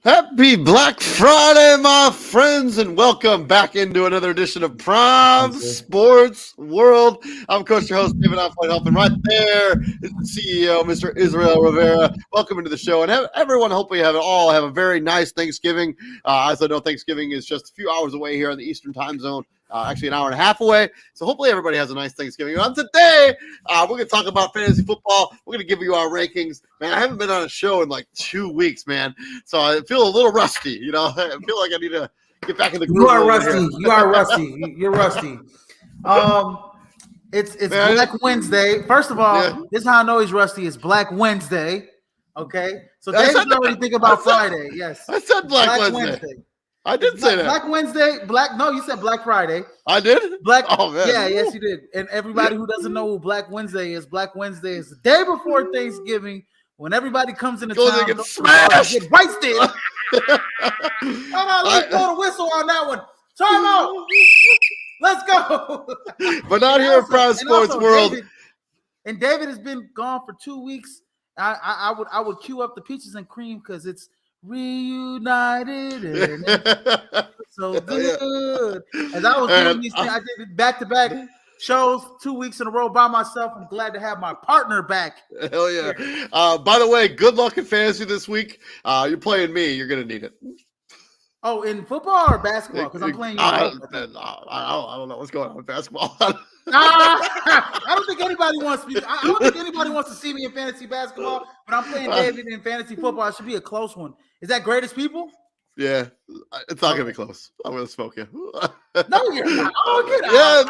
Happy Black Friday, my friends, and welcome back into another edition of Prime Sports World. I'm Coach, your host, David Offline Helping. Right there is the CEO, Mr. Israel Rivera. Welcome into the show, and everyone, hopefully you have a very nice Thanksgiving. As I know, Thanksgiving is just a few hours away here in the Eastern Time Zone. Actually an hour and a half away. So hopefully everybody has a nice Thanksgiving. On today, we're going to talk about fantasy football. We're going to give you our rankings. Man, I haven't been on a show in like 2 weeks, man. So I feel a little rusty. You know, I feel like I need to get back in the groove. You are rusty. You are rusty. You're rusty. It's man, Black Wednesday. First of all, This is how I know he's rusty. It's Black Wednesday. Okay. So David's already thinking about Friday. Yes. I said Black Wednesday. I did say that. Black Wednesday, no, you said Black Friday. I did? Oh, man. Yeah, yes, you did. And everybody who doesn't know what Black Wednesday is the day before Thanksgiving when everybody comes into town. Get smashed. Get wasted. Come on, let's throw the whistle on that one. Time out. Let's go. But not here in Prime Sports World. David has been gone for 2 weeks. I would queue up the peaches and cream because it's reunited and so good. As I was doing these things, I did back-to-back shows 2 weeks in a row by myself. I'm glad to have my partner back. Hell yeah. By the way, good luck in fantasy this week. You're playing me. You're going to need it. Oh, in football or basketball? Because I'm playing you. I don't know what's going on with basketball. I don't think anybody wants me. I don't think anybody wants to see me in fantasy basketball. But I'm playing David in fantasy football. It should be a close one. Is that greatest people? Yeah, it's not gonna be close. I'm gonna smoke you. No, you're not. Oh, get out.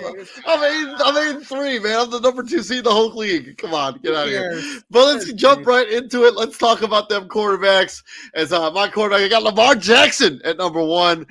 Yeah, I'm 8-3, man. I'm the number 2 seed in the whole league. Come on, get out of here. But let's jump right into it. Let's talk about them quarterbacks. As my quarterback, I got Lamar Jackson at number 1,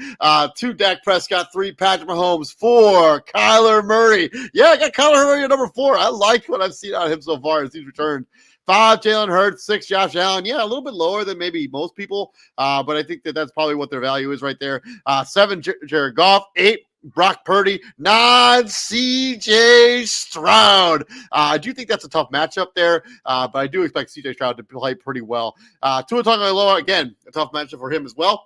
2 Dak Prescott, 3 Patrick Mahomes, 4 Kyler Murray. Yeah, I got Kyler Murray at number 4. I like what I've seen out of him so far as he's returned. 5 Jalen Hurts, 6 Josh Allen. Yeah, a little bit lower than maybe most people, but I think that's probably what their value is right there. 7 Jared Goff, 8 Brock Purdy, non-CJ Stroud. I do think that's a tough matchup there, but I do expect CJ Stroud to play pretty well. Tua Tagovailoa, again, a tough matchup for him as well.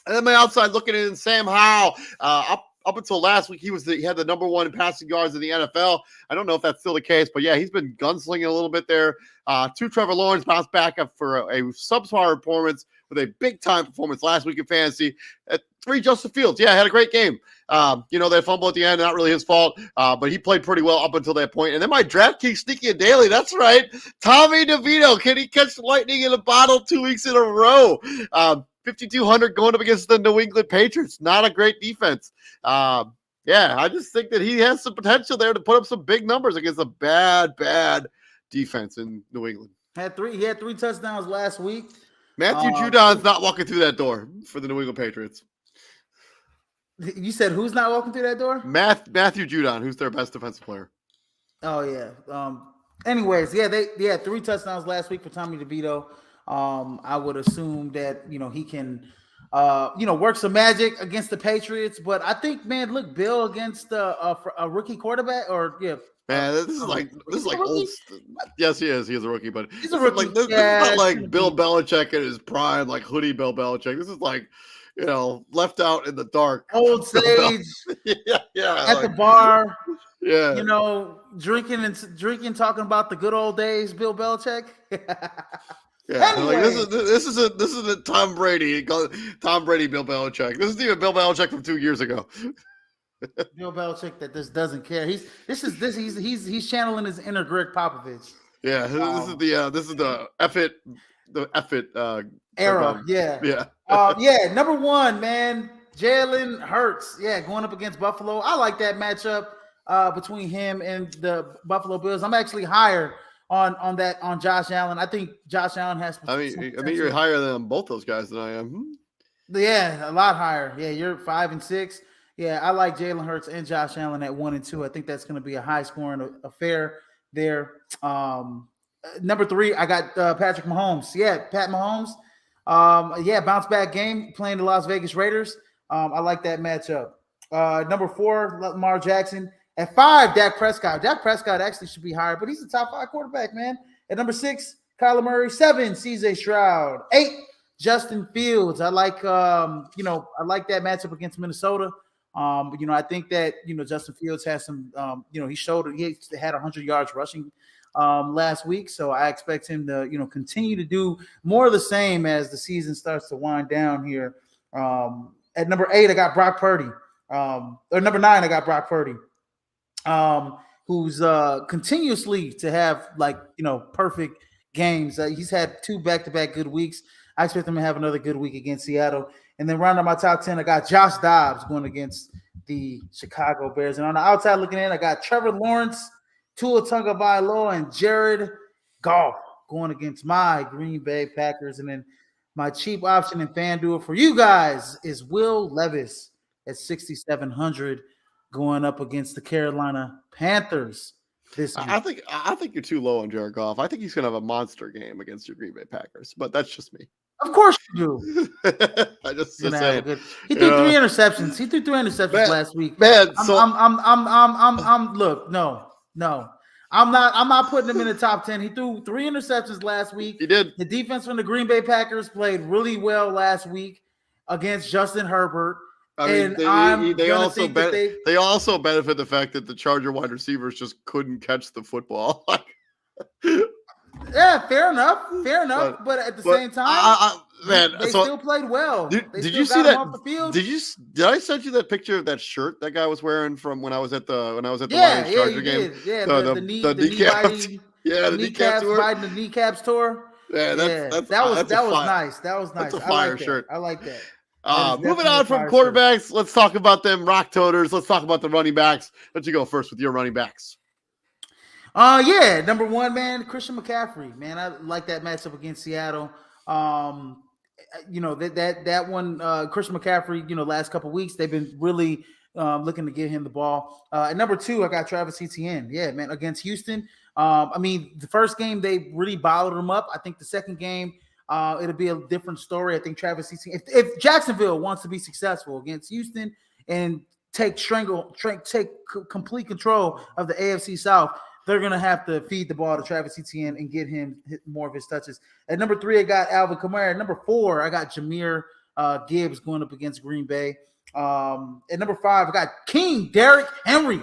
And then my outside looking in, Sam Howell. Up until last week, he had the number one passing yards in the NFL. I don't know if that's still the case, but yeah, he's been gunslinging a little bit there. Two Trevor Lawrence bounced back up for a subpar performance with a big-time performance last week in fantasy. At 3, Justin Fields. Yeah, had a great game. They fumble at the end, not really his fault, but he played pretty well up until that point. And then my DraftKings sneaky and daily, that's right. Tommy DeVito, can he catch lightning in a bottle 2 weeks in a row? 5,200 going up against the New England Patriots. Not a great defense. I just think that he has some potential there to put up some big numbers against a bad defense in New England. He had 3 touchdowns last week. Matthew Judon's not walking through that door for the New England Patriots. You said who's not walking through that door? Matthew Judon, who's their best defensive player. Oh, yeah. Anyways, they had 3 touchdowns last week for Tommy DeVito. I would assume that, he can, work some magic against the Patriots. But I think, man, look, Bill against a rookie quarterback Man, this is like old. Yes, he is. He is a rookie, but he's a rookie. This is not like Bill Belichick in his prime, like hoodie Bill Belichick. This is like, left out in the dark. Old sage. yeah. At the bar. Yeah. Drinking, talking about the good old days, Bill Belichick. Yeah, anyway. This is a Tom Brady, Bill Belichick. This is even Bill Belichick from 2 years ago. Bill Belichick that just doesn't care. He's channeling his inner Greg Popovich. Yeah, this is the F it era. Number 1, man, Jalen Hurts. Yeah, going up against Buffalo. I like that matchup between him and the Buffalo Bills. I'm actually higher on Josh Allen. I think Josh Allen has. I mean, you're higher than both those guys than I am. Yeah, a lot higher. Yeah, you're 5 and 6. Yeah, I like Jalen Hurts and Josh Allen at 1 and 2. I think that's going to be a high scoring affair there. Number 3, I got Patrick Mahomes. Yeah, Pat Mahomes. Bounce back game playing the Las Vegas Raiders. I like that matchup. Number 4, Lamar Jackson. At 5, Dak Prescott. Dak Prescott actually should be higher, but he's a top 5 quarterback, man. At number 6, Kyler Murray. 7, CJ Stroud. 8, Justin Fields. I like I like that matchup against Minnesota. I think that Justin Fields has some. He had 100 yards rushing last week, so I expect him to continue to do more of the same as the season starts to wind down here. At number 8, I got Brock Purdy. Or number 9, I got Brock Purdy. Who's continuously to have perfect games. He's had 2 back-to-back good weeks. I expect him to have another good week against Seattle. And then round out my top 10, I got Josh Dobbs going against the Chicago Bears. And on the outside looking in, I got Trevor Lawrence, Tua Tagovailoa, and Jared Goff going against my Green Bay Packers. And then my cheap option in FanDuel for you guys is Will Levis at 6,700 going up against the Carolina Panthers this week. I think you're too low on Jared Goff. I think he's going to have a monster game against your Green Bay Packers, but that's just me. Of course you do. I just saying. He threw 3 interceptions. He threw 3 interceptions last week. Man, look, no. I'm not putting him in the top 10. He threw 3 interceptions last week. He did. The defense from the Green Bay Packers played really well last week against Justin Herbert. I mean, they also benefit the fact that the Charger wide receivers just couldn't catch the football. Yeah, fair enough. But at the same time, they still played well. Did you see that? Off the field. Did I send you that picture of that shirt that guy was wearing from when I was at the Lions Charger game? Yeah, the kneecaps. Yeah, the kneecaps riding the kneecaps tour. Yeah, that was nice. That was nice. That's a fire shirt. I like that. Moving on from quarterbacks, let's talk about them rock toters. Let's talk about the running backs. Let you go first with your running backs. Number 1, man, Christian McCaffrey. Man, I like that matchup against Seattle. That one, Christian McCaffrey. Last couple of weeks they've been really looking to get him the ball. At number 2, I got Travis Etienne. Yeah, man, against Houston. The first game they really bottled him up. I think the second game. It'll be a different story. I think Travis Etienne, if Jacksonville wants to be successful against Houston and take complete control of the AFC South, they're going to have to feed the ball to Travis Etienne and get him more of his touches. At number 3, I got Alvin Kamara. At number 4, I got Jahmyr Gibbs going up against Green Bay. At number 5, I got King Derrick Henry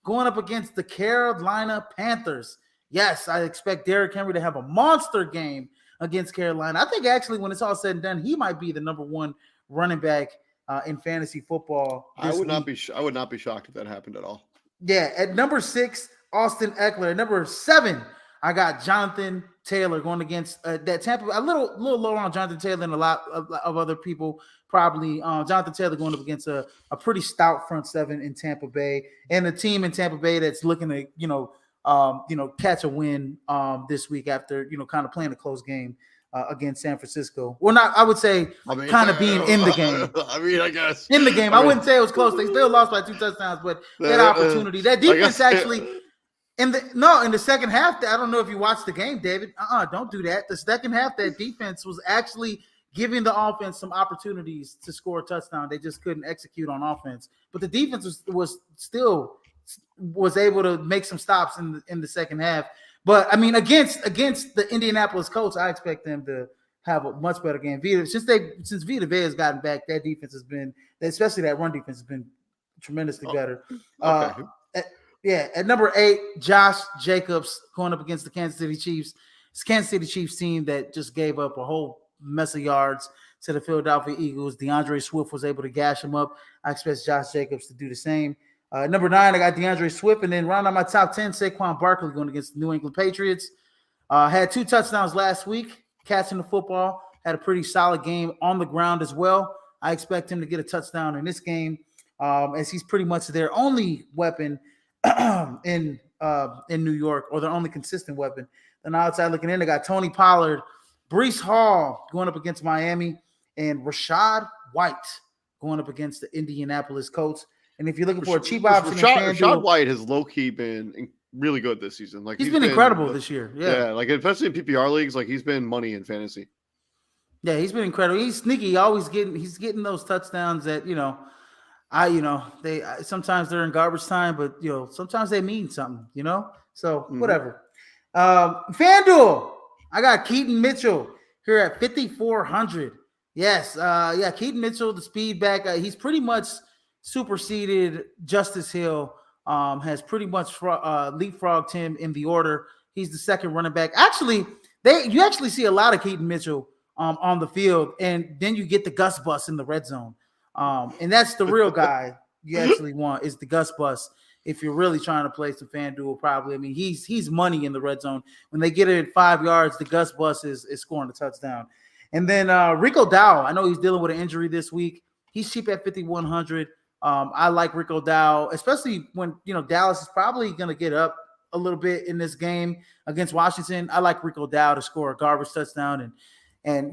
going up against the Carolina Panthers. Yes, I expect Derrick Henry to have a monster game against Carolina. I think actually when it's all said and done, he might be the number 1 running back in fantasy football. I would not be shocked if that happened at all. Yeah, at number 6, Austin Eckler. At number 7, I got Jonathan Taylor going against that Tampa. A little lower on Jonathan Taylor than a lot of other people probably. Jonathan Taylor going up against a pretty stout front seven in Tampa Bay, and a team in Tampa Bay that's looking to catch a win this week after kind of playing a close game against San Francisco. Well, not I would say kind of being in the game. I guess in the game. I wouldn't say it was close. They still lost by 2 touchdowns, but that opportunity, that defense actually. In the second half, I don't know if you watched the game, David. Don't do that. The second half, that defense was actually giving the offense some opportunities to score a touchdown. They just couldn't execute on offense. But the defense was still able to make some stops in the second half. But I mean, against the Indianapolis Colts, I expect them to have a much better game. Since Vita Vea has gotten back, that defense has been, especially that run defense, has been tremendously better. Okay. At number 8, Josh Jacobs going up against the Kansas City Chiefs. It's Kansas City Chiefs team that just gave up a whole mess of yards to the Philadelphia Eagles. DeAndre Swift was able to gash them up. I expect Josh Jacobs to do the same. Number 9, I got DeAndre Swift. And then round out my top 10, Saquon Barkley going against the New England Patriots. Had 2 touchdowns last week, catching the football. Had a pretty solid game on the ground as well. I expect him to get a touchdown in this game as he's pretty much their only weapon in New York, or their only consistent weapon. Then outside looking in, they got Tony Pollard, Breece Hall going up against Miami, and Rachaad White going up against the Indianapolis Colts. And if you're looking for a cheap option, Rachaad White has low-key been really good this season. Like he's been incredible this year. Yeah, like especially in PPR leagues, like he's been money in fantasy. Yeah, he's been incredible. He's sneaky. He's getting those touchdowns that they sometimes they're in garbage time, but sometimes they mean something, So whatever. FanDuel, I got Keaton Mitchell here at 5,400. Yes, Keaton Mitchell, the speed back. He's pretty much superseded Justice Hill. Has pretty much leapfrogged him in the order. He's the second running back. Actually, you actually see a lot of Keaton Mitchell on the field, and then you get the Gus Bus in the red zone. And that's the real guy you actually want, is the Gus Bus. If you're really trying to play some FanDuel, probably. I mean, he's money in the red zone. When they get it at 5 yards, the Gus Bus is scoring a touchdown. And then Rico Dowell, I know he's dealing with an injury this week. He's cheap at 5,100. I like Rico Dowell, especially when Dallas is probably going to get up a little bit in this game against Washington. I like Rico Dowell to score a garbage touchdown and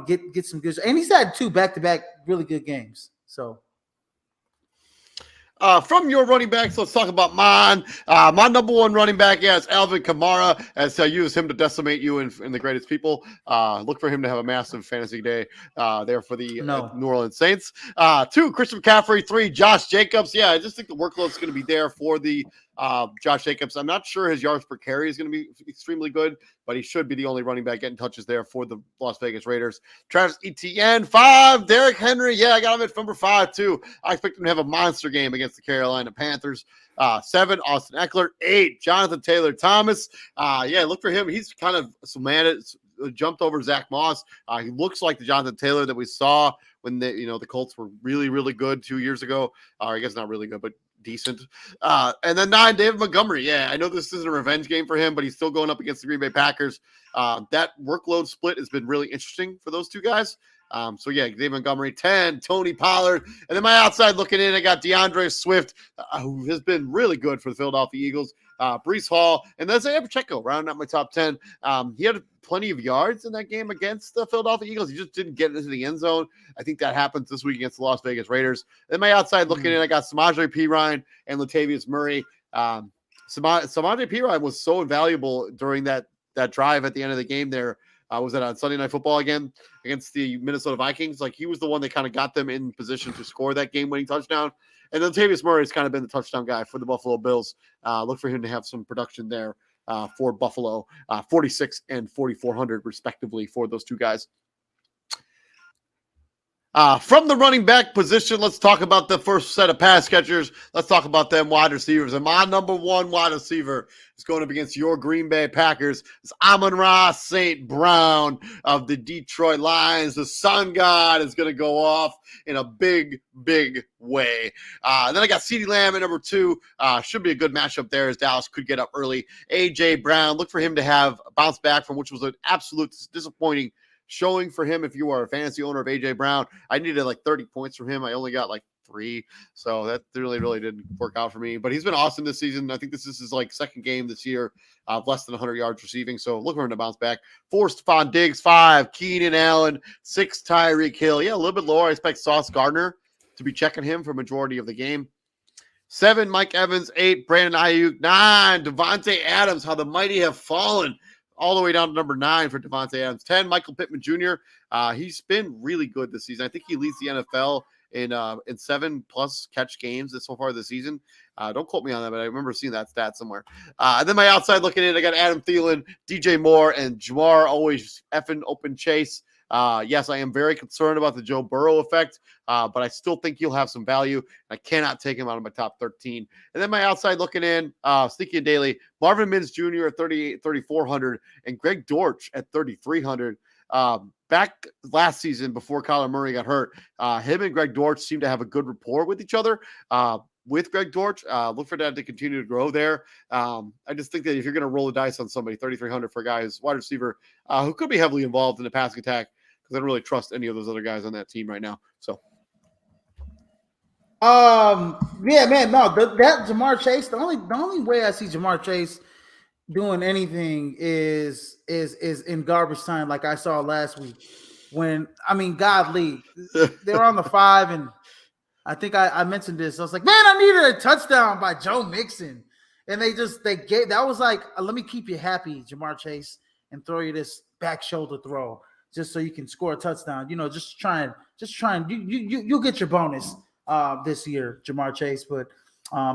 get some good. And he's had 2 back-to-back really good games. So from your running backs, let's talk about mine. My number 1 running back, is Alvin Kamara, as I use him to decimate you in the greatest people. Look for him to have a massive fantasy day there for the New Orleans Saints. 2, Christian McCaffrey. 3, Josh Jacobs. Yeah, I just think the workload is going to be there for the Josh Jacobs. I'm not sure his yards per carry is going to be extremely good, but he should be the only running back getting touches there for the Las Vegas Raiders. Travis Etienne. 5, Derrick Henry. Yeah, I got him at number 5 too. I expect him to have a monster game against the Carolina Panthers. 7, Austin Eckler. 8, Jonathan Taylor Thomas. Look for him. He's kind of jumped over Zach Moss. He looks like the Jonathan Taylor that we saw when the Colts were really, really good 2 years ago. I guess not really good, but decent. And then 9, David Montgomery. Yeah, I know this isn't a revenge game for him, but he's still going up against the Green Bay Packers. That workload split has been really interesting for those 2 guys. David Montgomery. 10, Tony Pollard. And then my outside looking in, I got DeAndre Swift, who has been really good for the Philadelphia Eagles. Breece Hall, and then Isaiah Pacheco, rounding out my top 10. He had plenty of yards in that game against the Philadelphia Eagles. He just didn't get into the end zone. I think that happens this week against the Las Vegas Raiders. Then my outside looking in, I got Samaje Perine and Latavius Murray. Samaje Perine was so invaluable during that drive at the end of the game there Was that on Sunday Night Football again against the Minnesota Vikings? Like he was the one that kind of got them in position to score that game-winning touchdown. And then Latavius Murray has kind of been the touchdown guy for the Buffalo Bills. Look for him to have some production there for Buffalo, 46 and 4,400 respectively for those two guys. From the running back position, let's talk about the first set of pass catchers. Let's talk about them wide receivers. And my number one wide receiver is going up against your Green Bay Packers. It's Amon-Ra St. Brown of the Detroit Lions. The sun god is going to go off in a big, big way. Then I got CeeDee Lamb at number 2. Should be a good matchup there as Dallas could get up early. A.J. Brown, look for him to have a bounce back from which was an absolute disappointing showing for him. If you are a fantasy owner of A.J. Brown, I needed like 30 points from him. I only got like 3. So that really didn't work out for me. But he's been awesome this season. I think this is his like second game this year of less than 100 yards receiving. So look for him to bounce back. 4, Stephon Diggs. 5, Keenan Allen. 6, Tyreek Hill. Yeah, a little bit lower. I expect Sauce Gardner to be checking him for majority of the game. 7, Mike Evans. 8, Brandon Ayuk. 9, Devontae Adams. How the mighty have fallen. All the way down to number 9 for Devontae Adams. 10, Michael Pittman Jr. He's been really good this season. I think he leads the NFL in 7+ catch games so far this season. Don't quote me on that, but I remember seeing that stat somewhere. And then my outside looking in, I got Adam Thielen, DJ Moore, and Jamar always effing open chase. Yes, I am very concerned about the Joe Burrow effect, but I still think he'll have some value. I cannot take him out of my top 13. And then my outside looking in, sneaky and daily, Marvin Mims Jr. at 3,400 and Greg Dortch at 3,300. Back last season before Kyler Murray got hurt, him and Greg Dortch seemed to have a good rapport with each other. With Greg Dortch, look for that to continue to grow there. I just think that if you're going to roll the dice on somebody, 3,300 for a guy who's wide receiver who could be heavily involved in the passing attack, because I don't really trust any of those other guys on that team right now. So, yeah, man, no, that Jamar Chase. The only way I see Jamar Chase doing anything is in garbage time, like I saw last week. When godly, they're on the 5, and I think I mentioned this. I was like, man, I needed a touchdown by Joe Mixon, and they gave that was like, let me keep you happy, Jamar Chase, and throw you this back shoulder throw just so you can score a touchdown. Just try and you'll get your bonus this year, Jamar Chase. But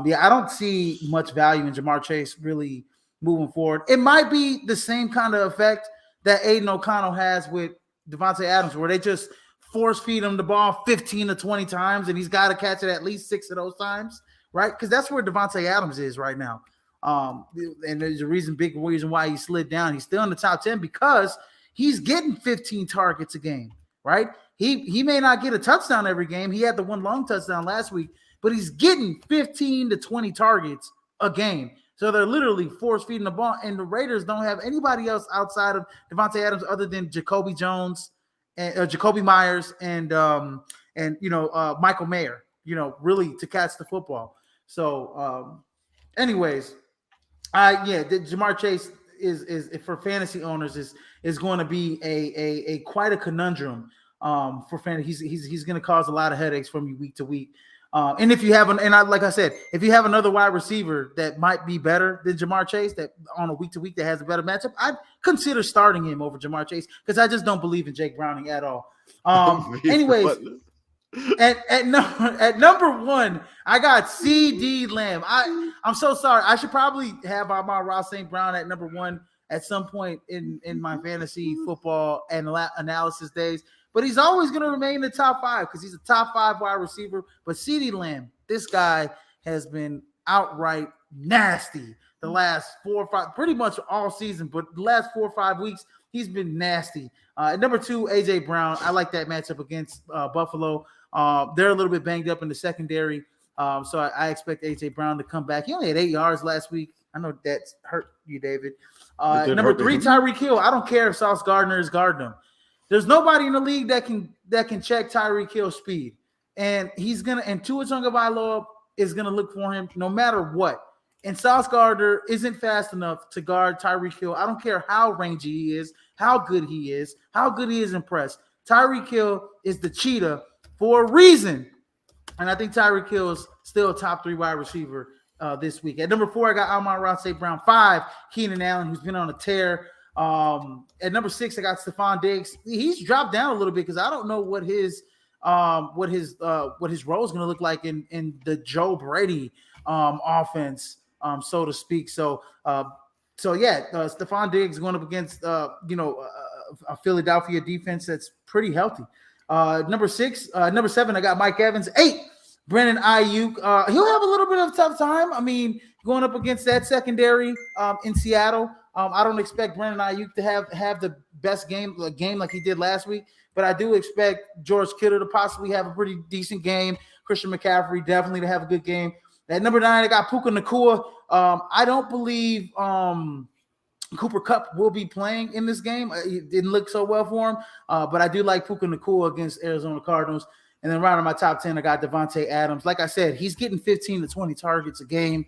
yeah, I don't see much value in Jamar Chase really moving forward. It might be the same kind of effect that Aiden O'Connell has with Devontae Adams, where they just force feed him the ball 15 to 20 times, and he's got to catch it at least 6 of those times, right? Because that's where Devontae Adams is right now. And there's a big reason why he slid down. He's still in the top 10 because he's getting 15 targets a game, right? He may not get a touchdown every game. He had the one long touchdown last week, but he's getting 15 to 20 targets a game. So they're literally force feeding the ball, and the Raiders don't have anybody else outside of Devontae Adams other than Jacoby Jones and Jacoby Myers and Michael Mayer, really to catch the football. So, anyways, Jamar Chase is for fantasy owners is going to be a quite a conundrum for fantasy. He's going to cause a lot of headaches from you week to week. And if you have like I said, if you have another wide receiver that might be better than Jamar Chase, that on a week to week that has a better matchup, I'd consider starting him over Jamar Chase because I just don't believe in Jake Browning at all. Anyways, at number 1, I got CeeDee Lamb. I'm so sorry. I should probably have Amon-Ra St. Brown at number 1 at some point in my fantasy football and analysis days. But he's always going to remain in the top 5 because he's a top 5 wide receiver. But CeeDee Lamb, this guy has been outright nasty the last 4 or 5, pretty much all season. But the last 4 or 5 weeks, he's been nasty. At number 2, A.J. Brown. I like that matchup against Buffalo. They're a little bit banged up in the secondary. So I expect A.J. Brown to come back. He only had 8 yards last week. I know that's hurt you, David. Number 3, Tyreek Hill. I don't care if Sauce Gardner is guarding him. There's nobody in the league that can check Tyreek Hill's speed. And Tua Tagovailoa is gonna look for him no matter what. And Sauce Gardner isn't fast enough to guard Tyreek Hill. I don't care how rangy he is, how good he is in press. Tyreek Hill is the cheetah for a reason. And I think Tyreek Hill is still a top 3 wide receiver this week. At number 4, I got Amon-Ra St. Brown. 5, Keenan Allen, who's been on a tear. At number 6, I got Stephon Diggs. He's dropped down a little bit because I don't know what his role is going to look like in the Joe Brady offense, so to speak. So Stephon Diggs going up against a Philadelphia defense that's pretty healthy. Number 7, I got Mike Evans. 8, Brandon Ayuk. He'll have a little bit of a tough time. I mean, going up against that secondary in Seattle. I don't expect Brandon Ayuk to have the best game like he did last week, but I do expect George Kittle to possibly have a pretty decent game. Christian McCaffrey definitely to have a good game. At number 9, I got Puka Nacua. I don't believe Cooper Kupp will be playing in this game. It didn't look so well for him, but I do like Puka Nacua against Arizona Cardinals. And then round of my top 10, I got Devontae Adams. Like I said, he's getting 15 to 20 targets a game.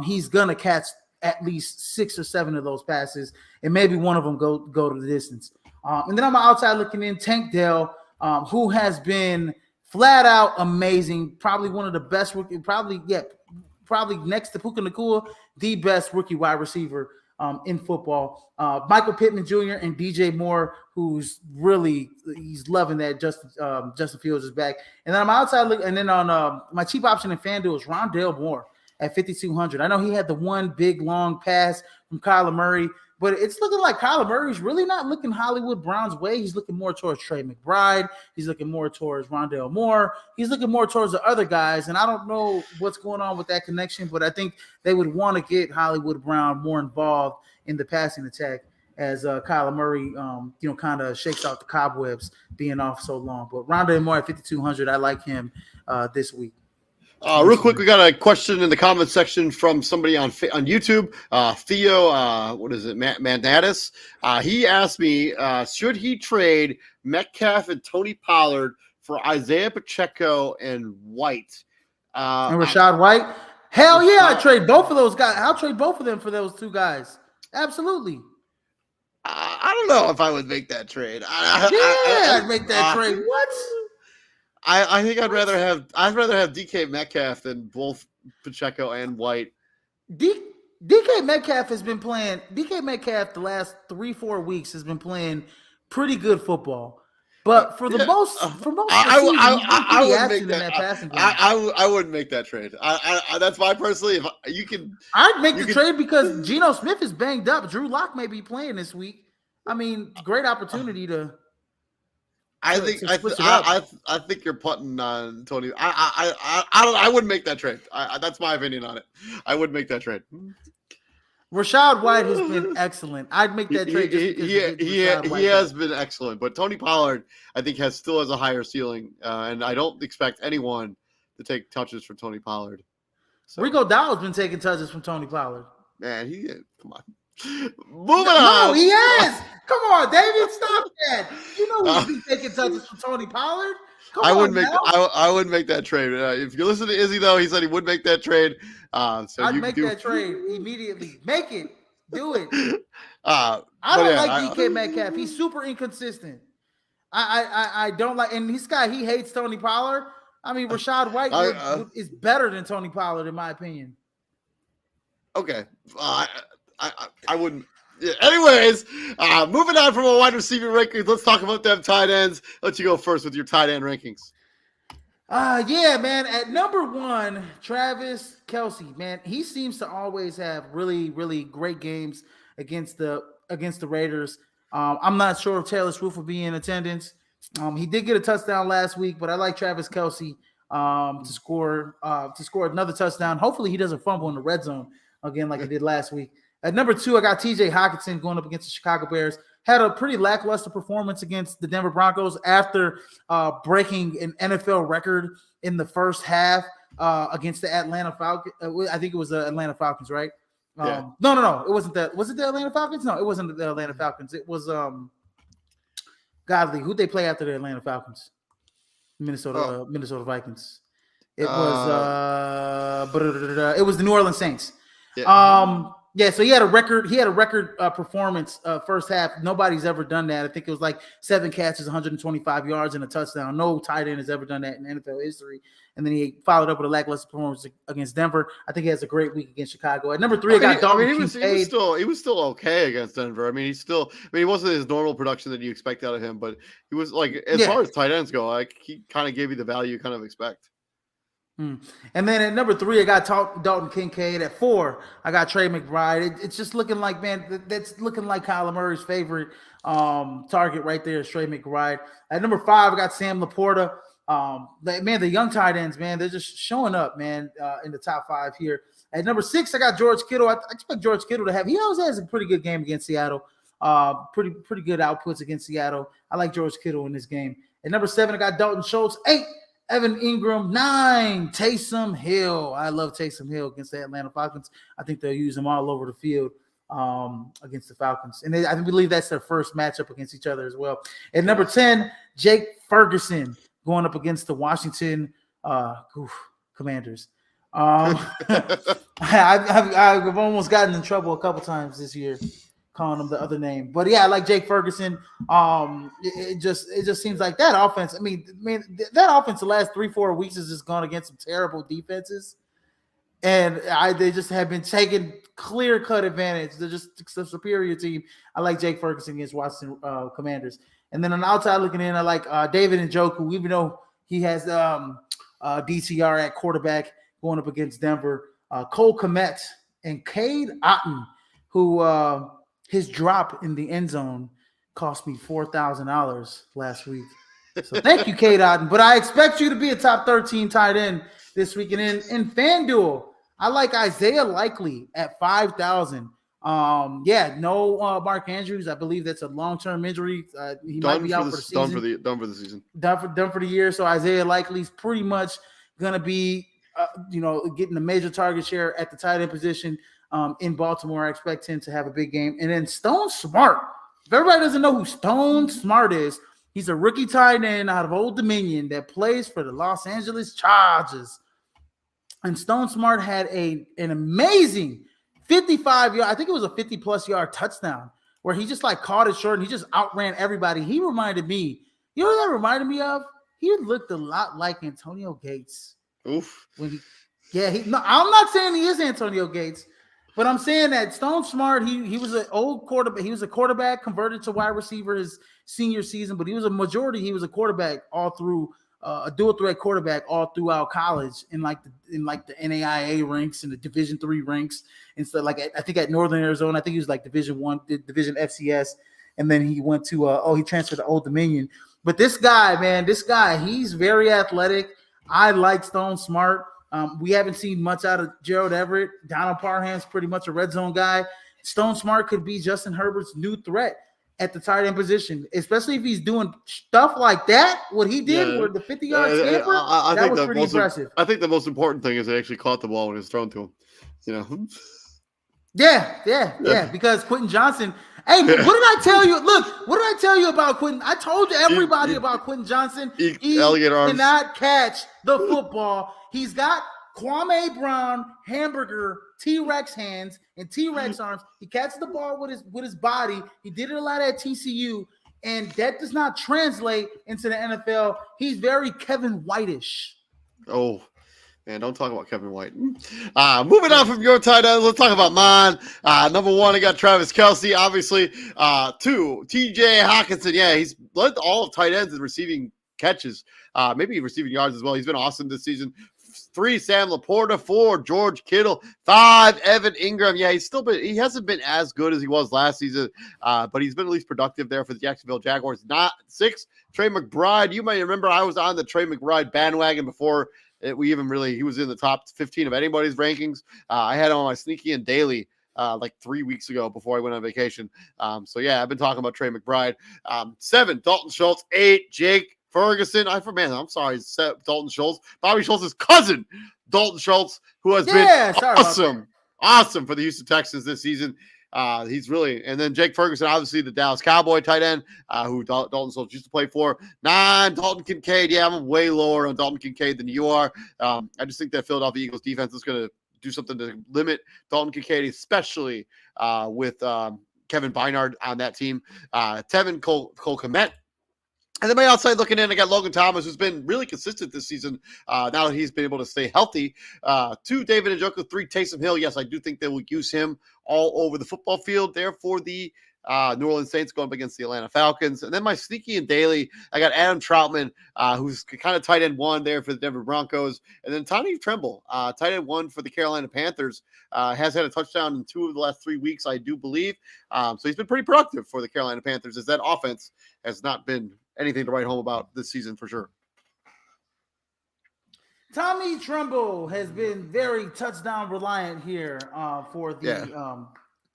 He's going to catch at least 6 or 7 of those passes, and maybe one of them go to the distance. And then on my outside looking in, Tank Dell, who has been flat out amazing, probably one of the best rookie, probably next to Puka Nacua, the best rookie wide receiver in football. Michael Pittman Jr. and DJ Moore, he's loving that Justin Fields is back. And then on my outside look, and then on my cheap option in FanDuel is Rondale Moore at 5,200. I know he had the one big long pass from Kyler Murray, but it's looking like Kyler Murray's really not looking Hollywood Brown's way. He's looking more towards Trey McBride. He's looking more towards Rondale Moore. He's looking more towards the other guys, and I don't know what's going on with that connection, but I think they would want to get Hollywood Brown more involved in the passing attack as Kyler Murray, kind of shakes out the cobwebs being off so long. But Rondale Moore at 5,200, I like him this week. Real quick, we got a question in the comment section from somebody on YouTube. Theo, what is it, Manatis? He asked me, should he trade Metcalf and Tony Pollard for Isaiah Pacheco and White? And Rashad White? Hell yeah, I'd trade both of those guys. I'll trade both of them for those 2 guys. Absolutely. I don't know if I would make that trade. I'd make that trade. What? I think I'd rather have DK Metcalf than both Pacheco and White. DK Metcalf has been playing. DK Metcalf the last 3-4 weeks has been playing pretty good football, but for most of the season, I wouldn't make that trade. That's my personally. If you can, I'd make the trade because Geno Smith is banged up. Drew Lock may be playing this week. I mean, great opportunity to. I think you're putting on Tony. I wouldn't make that trade. That's my opinion on it. I wouldn't make that trade. Rashad White has been excellent. I'd make that trade. He has been excellent, but Tony Pollard, I think, still has a higher ceiling, and I don't expect anyone to take touches from Tony Pollard. So. Rico Dowd's been taking touches from Tony Pollard. Man, come on. Moving on. No, he has. Come on, David, stop that. You know he's been taking touches from Tony Pollard. I wouldn't make that trade. If you listen to Izzy, though, he said he would make that trade. I'd make that trade immediately. Make it. Do it. I don't like DK Metcalf. He's super inconsistent. I don't like, and this guy, he hates Tony Pollard. I mean, Rashad White is better than Tony Pollard, in my opinion. Okay. I wouldn't. Yeah. Anyways, moving on from our wide receiver rankings, let's talk about them tight ends. Let you go first with your tight end rankings. Yeah, man. At number 1, Travis Kelce. Man, he seems to always have really, really great games against the Raiders. I'm not sure if Taylor Swift will be in attendance. He did get a touchdown last week, but I like Travis Kelce to score another touchdown. Hopefully, he doesn't fumble in the red zone again like he did last week. At number 2, I got T.J. Hockenson going up against the Chicago Bears. Had a pretty lackluster performance against the Denver Broncos after breaking an NFL record in the first half against the Atlanta Falcons. I think it was the Atlanta Falcons, right? Yeah. No. It wasn't that. Was it the Atlanta Falcons? No, it wasn't the Atlanta Falcons. It was Godly. Who'd they play after the Atlanta Falcons? Minnesota Vikings. It was the New Orleans Saints. Yeah. Yeah, so he had a record. He had a record performance first half. Nobody's ever done that. I think it was like 7 catches, 125 yards, and a touchdown. No tight end has ever done that in NFL history. And then he followed up with a lackluster performance against Denver. I think he has a great week against Chicago. At number 3, I got Dalton Kincaid. He was still okay against Denver. I mean, he wasn't his normal production that you expect out of him, but he was like, as far as tight ends go, like he kind of gave you the value you kind of expect. And then at number 3, I got Dalton Kincaid. At 4, I got Trey McBride. It's just looking like, man, that's looking like Kyler Murray's favorite target right there is Trey McBride. At number 5, I got Sam Laporta. Man, the young tight ends, man, they're just showing up, man, in the top 5 here. At number 6, I got George Kittle. I expect George Kittle to have. He always has a pretty good game against Seattle. Pretty good outputs against Seattle. I like George Kittle in this game. At number 7, I got Dalton Schultz. 8, Evan Ingram. 9, Taysom Hill. I love Taysom Hill against the Atlanta Falcons. I think they'll use him all over the field against the Falcons. And I believe that's their first matchup against each other as well. At number 10, Jake Ferguson going up against the Washington Commanders. I've almost gotten in trouble a couple times this year calling them the other name. But yeah, I like Jake Ferguson. It just seems like that offense. I mean, that offense the last 3-4 weeks has just gone against some terrible defenses. And they just have been taking clear-cut advantage. They're just a superior team. I like Jake Ferguson against Washington Commanders. And then on the outside looking in, I like David Njoku, even though he has DTR at quarterback going up against Denver. Cole Kmet and Cade Otton, who his drop in the end zone cost me $4,000 last week. So thank you, Cade Otton. But I expect you to be a top 13 tight end this week. And in FanDuel, I like Isaiah Likely at 5,000. No Mark Andrews. I believe that's a long-term injury. He might be out for the season. Done for the season. Done for the year. So Isaiah Likely's pretty much going to be, getting a major target share at the tight end position in Baltimore. I expect him to have a big game. And then Stone Smart. If everybody doesn't know who Stone Smart is, he's a rookie tight end out of Old Dominion that plays for the Los Angeles Chargers. And Stone Smart had an amazing 55-yard, I think it was a 50-plus yard touchdown where he just like caught it short and he just outran everybody. He reminded me, you know what that reminded me of? He looked a lot like Antonio Gates. Oof. I'm not saying he is Antonio Gates, but I'm saying that Stone Smart, he was an old quarterback. He was a quarterback converted to wide receiver his senior season, but he was a quarterback all through a dual threat quarterback all throughout college in the NAIA ranks and the Division III ranks. And so I think at Northern Arizona, I think he was like Division I, Division FCS. And then he went to, he transferred to Old Dominion. But this guy, he's very athletic. I like Stone Smart. We haven't seen much out of Gerald Everett. Donald Parham's pretty much a red zone guy. Stone Smart could be Justin Herbert's new threat at the tight end position, especially if he's doing stuff like that, what he did with the 50-yard scamper, that was pretty impressive. I think the most important thing is they actually caught the ball when it was thrown to him. Yeah, because Quentin Johnson, what did I tell you? Look, what did I tell you about Quentin? I told everybody about Quentin Johnson. He cannot catch the football. He's got Kwame Brown, hamburger, T-Rex hands and T-Rex arms. He catches the ball with his body. He did it a lot at TCU, and that does not translate into the NFL. He's very Kevin White-ish. Oh, man, don't talk about Kevin White. Moving on from your tight end, let's talk about mine. Number 1, I got Travis Kelce. Obviously, 2, TJ Hawkinson. Yeah, he's led all of tight ends in receiving catches, maybe receiving yards as well. He's been awesome this season. 3, Sam Laporta. 4, George Kittle. 5, Evan Ingram. Yeah, he hasn't been as good as he was last season, but he's been at least productive there for the Jacksonville Jaguars. 6, Trey McBride. You may remember I was on the Trey McBride bandwagon before he was in the top 15 of anybody's rankings. I had him on my sneaky and daily like 3 weeks ago before I went on vacation. So yeah, I've been talking about Trey McBride. 7, Dalton Schultz. 8, Jake Ferguson. I'm sorry, Dalton Schultz. Bobby Schultz's cousin, Dalton Schultz, who has been awesome for the Houston Texans this season. He's really, and then Jake Ferguson, obviously the Dallas Cowboy tight end, who Dalton Schultz used to play for. 9, Dalton Kincaid. Yeah, I'm way lower on Dalton Kincaid than you are. I just think that Philadelphia Eagles defense is going to do something to limit Dalton Kincaid, especially with Kevin Bynard on that team. Tevin Cole Komet. And then my outside looking in, I got Logan Thomas, who's been really consistent this season. Now that he's been able to stay healthy. 2, David Njoku. 3, Taysom Hill. Yes, I do think they will use him all over the football field. There for the New Orleans Saints going up against the Atlanta Falcons. And then my sneaky and daily, I got Adam Troutman, who's kind of tight end 1 there for the Denver Broncos. And then Tony Tremble, tight end 1 for the Carolina Panthers, has had a touchdown in 2 of the last 3 weeks, I do believe. So he's been pretty productive for the Carolina Panthers, as that offense has not been anything to write home about this season for sure. Tommy Tremble has been very touchdown reliant here for the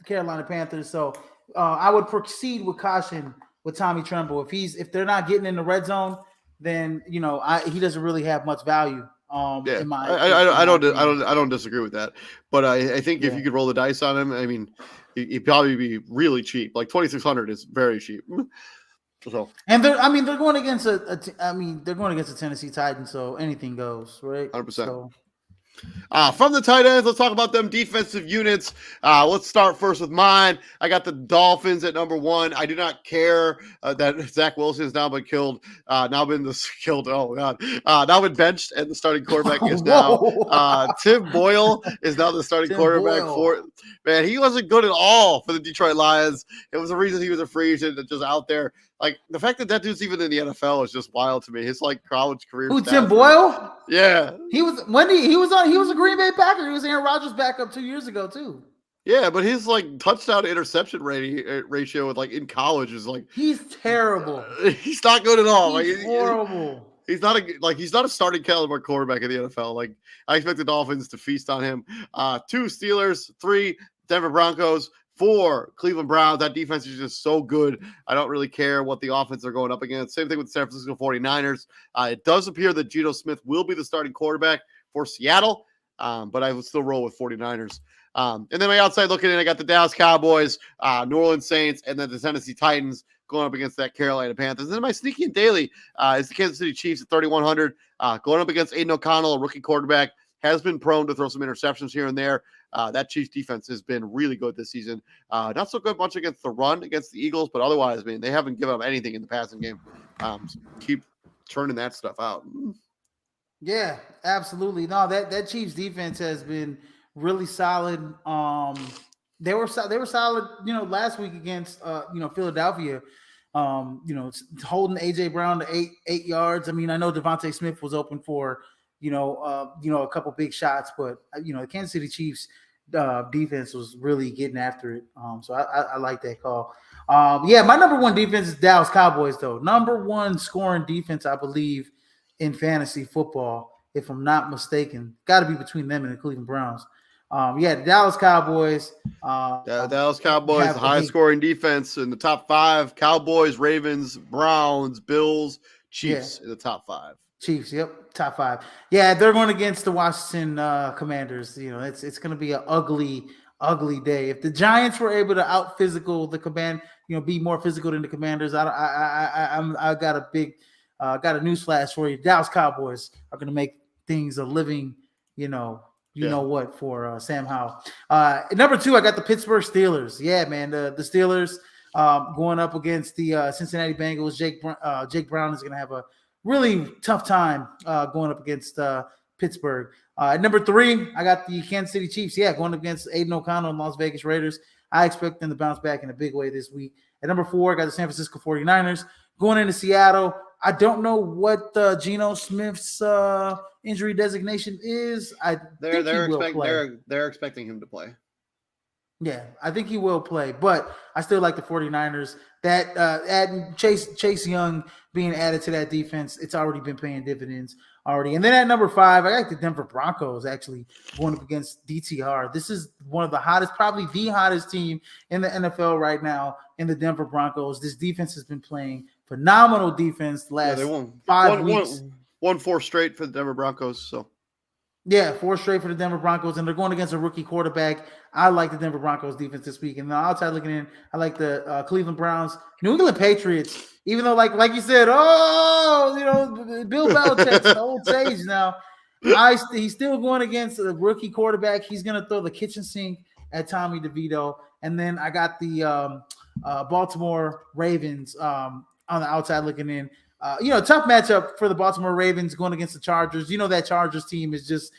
Carolina Panthers. So I would proceed with caution with Tommy Tremble. If they're not getting in the red zone, then he doesn't really have much value. I don't disagree with that, but I think if you could roll the dice on him, I mean, he'd probably be really cheap. Like 2,600 is very cheap. So, and they're going against they're going against the Tennessee Titans, so anything goes, right? 100%. So. From the tight ends, let's talk about them defensive units. Let's start first with mine. I got the Dolphins at number 1. I do not care that Zach Wilson has now been killed. Now been benched, and the starting quarterback is now Tim Boyle is now the starting quarterback for. Man, he wasn't good at all for the Detroit Lions. It was the reason he was a free agent and just out there. Like the fact that dude's even in the NFL is just wild to me. His college career. Who, Tim Boyle? Yeah, he was he was a Green Bay Packer. He was Aaron Rodgers' backup 2 years ago too. Yeah, but his touchdown to interception ratio in college is he's terrible. He's not good at all. He's horrible. He's not a starting caliber quarterback in the NFL. I expect the Dolphins to feast on him. 2, Steelers. 3, Denver Broncos. 4, Cleveland Browns. That defense is just so good. I don't really care what the offense are going up against. Same thing with the San Francisco 49ers. It does appear that Geno Smith will be the starting quarterback for Seattle, but I would still roll with 49ers. And then my outside looking in, I got the Dallas Cowboys, New Orleans Saints, and then the Tennessee Titans going up against that Carolina Panthers. And then my sneaky and daily is the Kansas City Chiefs at 3,100, going up against Aiden O'Connell, a rookie quarterback. Has been prone to throw some interceptions here and there. That Chiefs defense has been really good this season. Not so good much against the run against the Eagles, but otherwise, they haven't given up anything in the passing game. So keep turning that stuff out. Yeah, absolutely. No, that Chiefs defense has been really solid. They were solid, last week against Philadelphia. Holding AJ Brown to eight yards. I know Devontae Smith was open for a couple big shots, but the Kansas City Chiefs defense was really getting after it. So I like that call. My number 1 defense is Dallas Cowboys, though. Number 1 scoring defense, I believe, in fantasy football, if I'm not mistaken. Got to be between them and the Cleveland Browns. The Dallas Cowboys. Dallas Cowboys, the highest scoring defense in the top 5. Cowboys, Ravens, Browns, Bills, Chiefs in the top 5. Chiefs, yep, top 5. Yeah, they're going against the Washington Commanders. It's going to be an ugly day. If the Giants were able to out physical the command, be more physical than the Commanders, I got a big, got a newsflash for you. Dallas Cowboys are going to make things a living, know what for Sam Howell. Number 2, I got the Pittsburgh Steelers. Yeah, man, the Steelers going up against the Cincinnati Bengals. Jake Brown is going to have a really tough time going up against Pittsburgh. Number 3, I got the Kansas City Chiefs. Yeah, going up against Aiden O'Connell and Las Vegas Raiders. I expect them to bounce back in a big way this week. At number 4, I got the San Francisco 49ers going into Seattle. I don't know what Geno Smith's injury designation is. They're expecting him to play. Yeah, I think he will play, but I still like the 49ers. That adding Chase Young being added to that defense, it's already been paying dividends already. And then at number 5, I like the Denver Broncos actually going up against DTR. This is one of the hottest, probably the hottest team in the NFL right now in the Denver Broncos. This defense has been playing phenomenal defense the last 5 weeks. Won 4 straight for the Denver Broncos, so. Yeah, 4 straight for the Denver Broncos, and they're going against a rookie quarterback. I like the Denver Broncos defense this week. And then outside looking in, I like the Cleveland Browns. New England Patriots, even though like you said, Bill Belichick's the old sage now. He's still going against a rookie quarterback. He's going to throw the kitchen sink at Tommy DeVito. And then I got the Baltimore Ravens on the outside looking in. Tough matchup for the Baltimore Ravens going against the Chargers. That Chargers team is just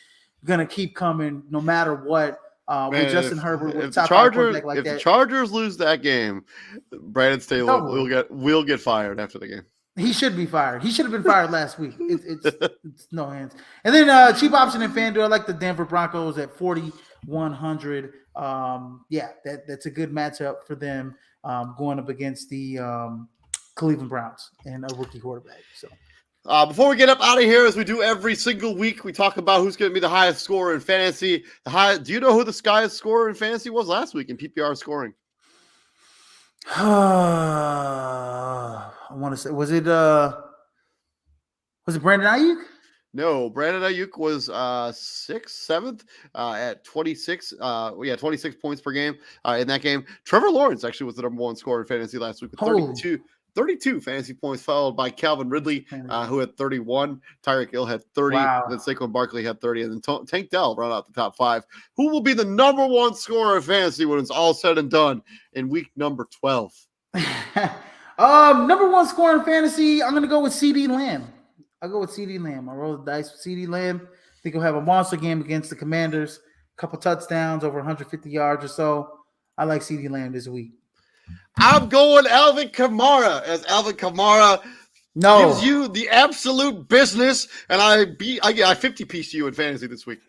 going to keep coming no matter what. With Justin Herbert, with top quarterback like that. If the Chargers lose that game, Brandon Staley will get fired after the game. He should be fired. He should have been fired last week. It's no hands. And then cheap option in FanDuel, I like the Denver Broncos at 4,100. That's a good matchup for them going up against the Cleveland Browns and a rookie quarterback. So. Before we get up out of here, as we do every single week, we talk about who's going to be the highest scorer in fantasy. Do you know who the highest scorer in fantasy was last week in PPR scoring? I want to say, was it Brandon Ayuk? No, Brandon Ayuk was 7th at 26. 26 points per game in that game. Trevor Lawrence actually was the number one scorer in fantasy last week with 32 fantasy points, followed by Calvin Ridley, who had 31. Tyreek Hill had 30. Wow. Then Saquon Barkley had 30. And then Tank Dell rounded out the top 5. Who will be the number one scorer in fantasy when it's all said and done in week number 12? Number one scorer in fantasy, I'm going to go with CD Lamb. I'll go with CD Lamb. I roll the dice with CD Lamb. I think he'll have a monster game against the Commanders. A couple touchdowns, over 150 yards or so. I like CD Lamb this week. I'm going Alvin Kamara, as Alvin Kamara gives you the absolute business, and I 50-piece you in fantasy this week.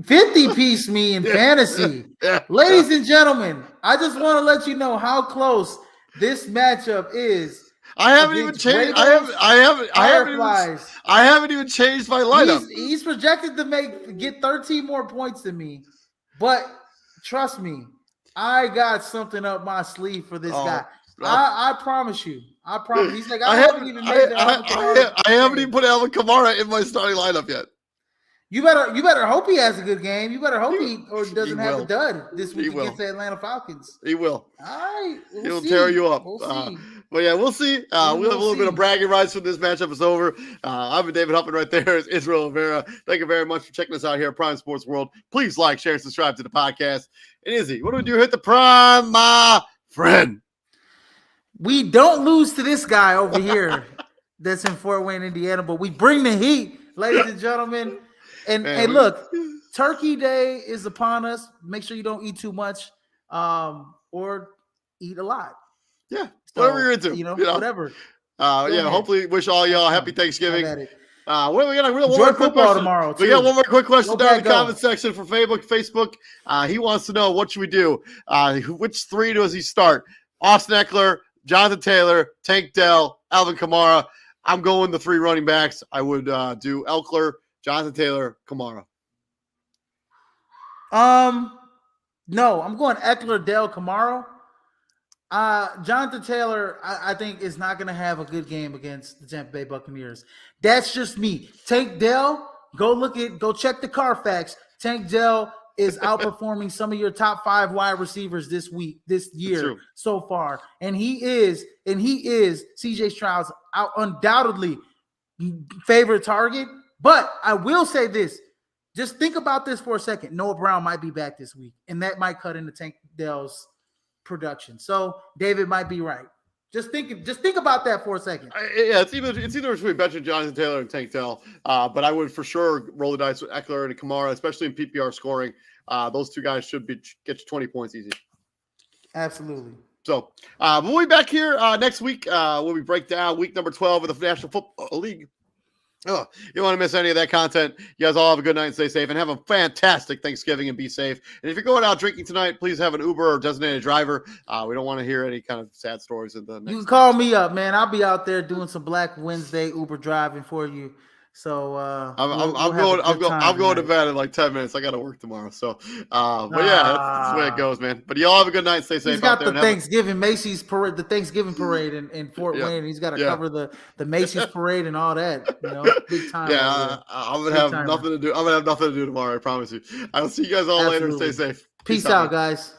50-piece me in fantasy. Ladies and gentlemen, I just want to let you know how close this matchup is. I haven't even changed. I haven't even changed my lineup. He's projected to get 13 more points than me, but trust me, I got something up my sleeve for this guy. I promise you. I promise. He's like, I haven't even put Alvin Kamara in my starting lineup yet. You better hope he has a good game. You better hope he doesn't have a dud this week against the Atlanta Falcons. He will. All right. He'll tear you up. We'll see. But yeah, we'll see. We'll have a little bit of bragging rights when this matchup is over. I've been David Huffman right there. It's Israel Rivera. Thank you very much for checking us out here at Prime Sports World. Please like, share, and subscribe to the podcast. And Izzy, what do we do? Hit the prime, my friend. We don't lose to this guy over here that's in Fort Wayne, Indiana, but we bring the heat, ladies and gentlemen. And look, Turkey Day is upon us. Make sure you don't eat too much or eat a lot. Yeah, whatever you're into. Whatever. Hopefully wish all y'all happy Thanksgiving. We got one more football tomorrow. We got one more quick question down in the comment section for Facebook. He wants to know, what should we do? Which 3 does he start? Austin Eckler, Jonathan Taylor, Tank Dell, Alvin Kamara. I'm going the 3 running backs. I would do Eckler, Jonathan Taylor, Kamara. No, I'm going Eckler, Dell, Kamara. Jonathan Taylor, I think, is not going to have a good game against the Tampa Bay Buccaneers. That's just me. Tank Dell, go check the Carfax. Tank Dell is outperforming some of your top 5 wide receivers this year so far. And he is CJ Stroud's undoubtedly favorite target. But I will say this. Just think about this for a second. Noah Brown might be back this week, and that might cut into Tank Dell's production. So David might be right. Just think about that for a second. It's either between Betcha, Jonathan Taylor, and Tank Dell. But I would for sure roll the dice with Eckler and Kamara, especially in PPR scoring. Those 2 guys should get you 20 points easy. Absolutely. So we'll be back here next week when we break down week number 12 of the National Football League. Oh, you don't want to miss any of that content. You guys all have a good night and stay safe, and have a fantastic Thanksgiving and be safe. And if you're going out drinking tonight, please have an Uber or designated driver. We don't want to hear any kind of sad stories in the next. You can call me up, man. I'll be out there doing some Black Wednesday Uber driving for you. So I'm going to bed in like 10 minutes. I got to work tomorrow. So, but yeah, that's the way it goes, man. But y'all have a good night. Stay safe. He's got the Thanksgiving Macy's parade, the Thanksgiving parade in Fort Wayne. He's got to cover the Macy's parade and all that. Big time. Yeah, I'm gonna have nothing to do. I'm gonna have nothing to do tomorrow. I promise you. I'll see you guys all later. Stay safe. Peace out, guys.